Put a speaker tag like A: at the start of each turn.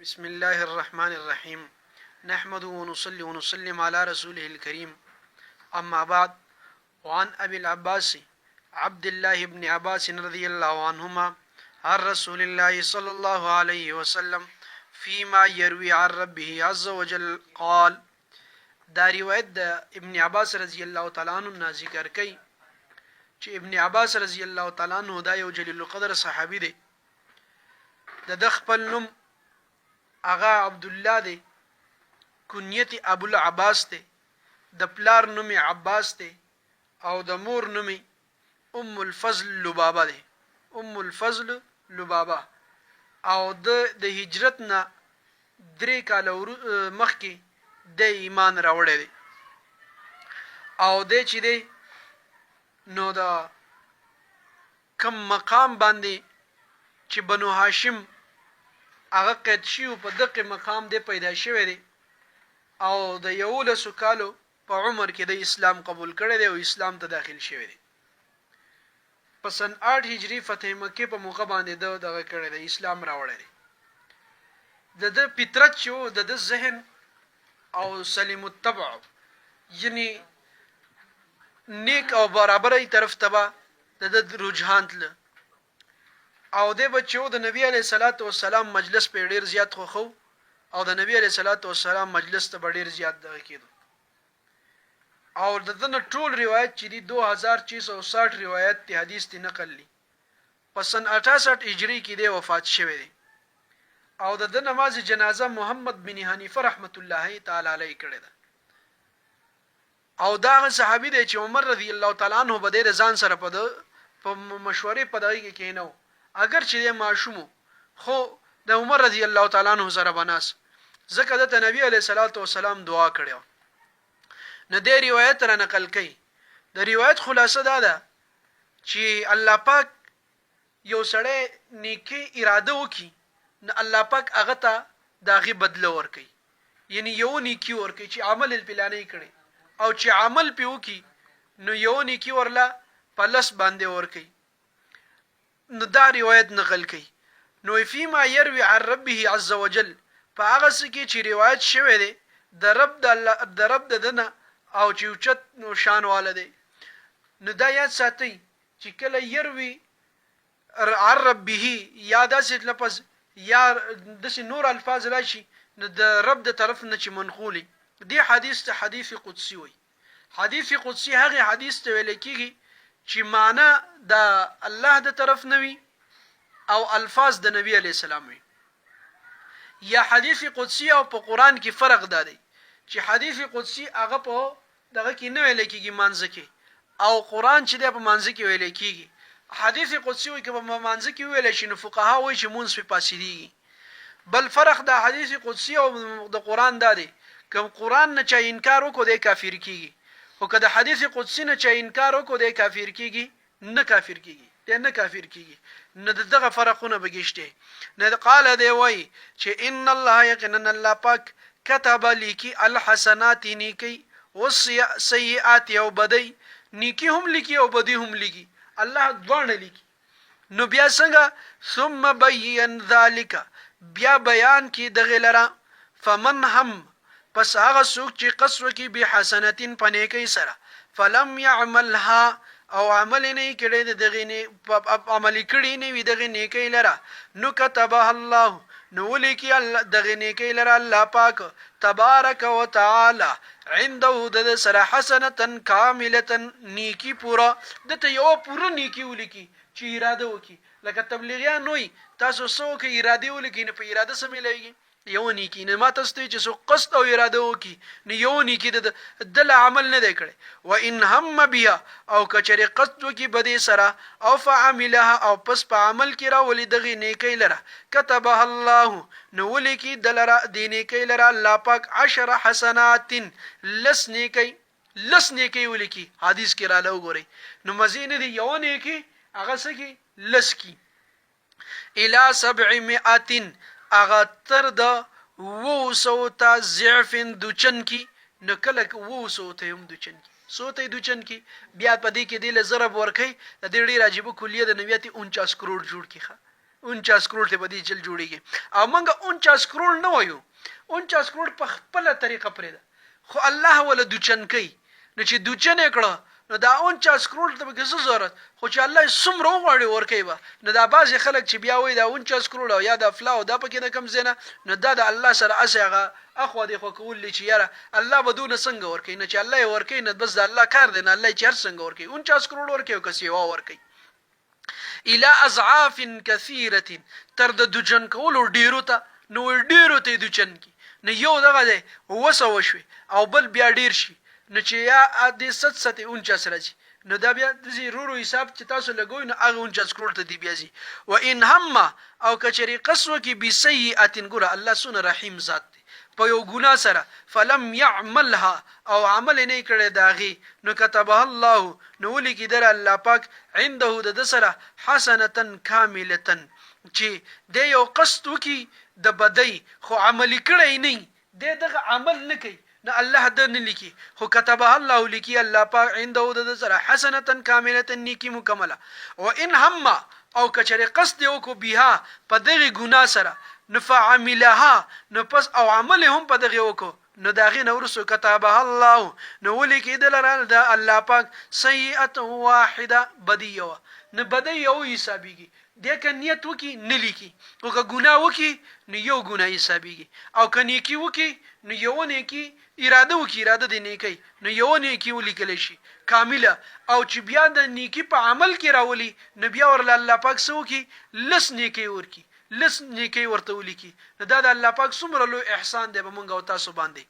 A: بسم الله الرحمن الرحيم نحمده ونصلي ونسلم على رسوله الكريم أما بعد وعن أبي العباس عبد الله بن عباس رضي الله عنهما عن رسول الله صلى الله عليه وسلم فيما يروي عن ربه عز وجل قال دا روایت د ابن عباس رضی الله تعالی عنہ ذکر کوي چې ابن عباس رضی الله تعالی عنہ دا یو جلیل القدر صحابي دی د خپل نوم اغا عبد الله دی کنیت ابو العباس دی د پلار نوم عباس دی او د مور نوم ام الفضل لبابه دی ام الفضل لبابه او د هجرت نه 3 کال مخکې د ایمان راوړی دی او د چې دی نو دا کم مقام باندې چې بنو هاشم هغه قید شیو په دغه مقام دی پیدا شوی دی او د 11 کالو په عمر کې د اسلام قبول کړی دی او اسلام ته داخل شوی دی په سن 8 هجری فتح مکه په موقع باندې دغه کړی دی اسلام راوړی دی د فطرت شو د ذهن او سلیم الطبع یعنی نیک او برابرۍ طرف ته د رجحان تل او د بچو د نبی علیه الصلاۃ والسلام مجلس په ډیر زیات خو او د نبی علیه الصلاۃ والسلام مجلس ته ډیر زیات دغه کېدو او دغه ټول روایت چې دی 2660 روایت ته حدیث ته نقل لی په سن 68 هجری کې دی وفات شوی دی او د نماز جنازه محمد بن حنیفه رحمت الله تعالی علیه کړی ده او دا صحابي دی چې عمر رضی الله تعالی عنہ بده رضان سره په مشورې په دغه کې کینو اگر چې ماشوم خو د عمر رضی الله تعالی عنہ سره بناس ځکه د نبی علیه الصلاۃ والسلام دعا کړو نو د روایت را نقل کړي د روایت خلاصه دا ده چې الله پاک یو سړی نیکی اراده وکي نو الله پاک هغه ته داغي بدله ورکي یعنی یو نیکی ورکي چې عمل الپلانې کړي او چې عمل پیو کی نو یو نیکی ورلا پلس باندې ورکي نو دا روایت نقل کړي نو فيما يروي عن ربه عز وجل فهغه سکی چې روایت شوی دی د رب د الله د رب دنه او چې اوچت نو شان والده نو دا یاد ساتي چې کله يروي عن ربه یاد اسید لفظ یا د نور الفاظ راشي نو د رب د طرف نه چې منقولي دی حدیث ته حدیث قدسی وي حدیث قدسی هغه حدیث ته ویل کیږي چې معنا د الله د طرف نه وي او الفاظ د نبی علی السلام وي یا حدیث قدسی او په قران کې فرق دی چې حدیث قدسی هغه په دغه کې نه ویل کیږي مانځ کې او قران چې د په مانځ کې ویل کیږي حدیث قدسی وي کې په مانځ کې ویل شي نو فقها وایي چې مونږ په پاسېږي بل فرق د حدیث قدسی او د قران دی کوم قران نه چې انکار وکړي د کافر کیږي او کله حدیث قدسی نه چې انکار وکړي د کافر کیږي نه کافر کیږي ته نه کافر کیږي نه دغه فرقونه بګشته نه قال دی وای چې ان الله یقینا الله پاک كتب لکی الحسنات نیکی والسیئات او بدی نیکی هم لکی او بدی هم لکی الله ځوان لکی نو بیا څنګه ثم بین ذالک بیا بیان کی دغه لرا فمن هم پس هغه څوک چې قصو کې به حسنتین پنه کوي سره فلم يعملها او عمل نه کړي دغه نه عمل کړي نه وي دغه نه کوي لره نو كتبها الله نو لکی الله دغه نه کوي لره الله پاک تبارک وتعالى عنده د سره حسنه کامله نیکی پورا دته یو پورا نیکی ولکی چې اراده وکي لکه تبلیغیان وي تاسو څوک اراده ولکی نه په اراده سمېلایږي یو نیکی نه ما تاسو چې سو قصد او اراده وکي نو یو نیکی د عمل نه دی کړي و ان هم بها او کچری قصد وکي بده سره او فعملها او پس په عمل کې را ولې دغه نیکی لره كتبها الله نو ولکی دلره د نیکی لره الله پاک 10 حسنات لس نیکی ولکی حدیث کې را لوګوري نو مزین دی یو نیکی هغه سکی لس کی الى 700 اغه تر د وو تا ضعف دوچن کی نو کله وو ته هم دوچن کی سوته دوچن کی بیا پدې کې د ضرب ورکي د ډېر عجیب کلیه د نویاتي 49 کروڑ جوړ کیخه 49 کروڑ ته بدی چل جوړیږي او موږ 49 کروڑ نه وایو 49 کروڑ په خپل طریقه پرې ده خو الله ولا دوچن کوي نو چې دوچن کړه نو دا 49 کروڑ ته به څه ضرورت خو چې الله سمره وغواړي ورکوي به نو دا بعض خلک چې بیا وایي دا 49 کروڑ او یا د افلا او دا پکې د کم زینه نو دا د الله سره اسهغه اخو دی خو کول چې یاره الله بدون څنګه ورکوي نه چې الله یې ورکوي نه بس د الله کار دی نه الله چې هر څنګه ورکوي 49 کروڑ ورکوي او کسي وا ورکوي الى اضعاف كثيره تر د دوجن کول ډیرو ته نو ډیرو ته دوجن کی نه یو دغه دی وسو شوي او بل بیا ډیر شي نو چې یا د 749 راځي نو دا بیا د زیرو حساب چې تاسو لګوي نو هغه 49 کروڑ ته دی بیا زی و ان هم او کچری قسوه کی بسیئه ګره الله سونه رحیم ذات دی په یو ګنا سره فلم يعملها او عمل نه کړي داغي نو كتبها الله نو لکی در الله پاک عنده د سره حسنه کامله چې د یو قصد کی د بدی خو عمل کړي نه دغه عمل نه کوي نه الله د نه لیکي خو كتبها الله لیکي الله پاک عنده د سره حسنه کامله نیکی مکمله و ان هم او کچره قصد یو کو بها په دغه ګنا سره نفعملها نو پس او عمل هم په دغه وکړو نو داغه نورسو كتبها الله نو لیکي دلرال د الله پاک سیئه واحده بدیه نه بدیه حسابيږي دغه نیت وکي نه لیکي او که ګناه وکي نو یو ګناه حسابيږي او که نیکی وکي نو یو نیکی اراده وکي اراده دی نیکی نو یو نیکی ولیکل شي کامله او چې بیا د نیکی په عمل کې راولي نو بیا ورل الله پاک سو کی لس نیکی ورکی لس نیکی ورته ولیکي دا د الله پاک څومره لوی احسان دی به مونږ او تاسو باندې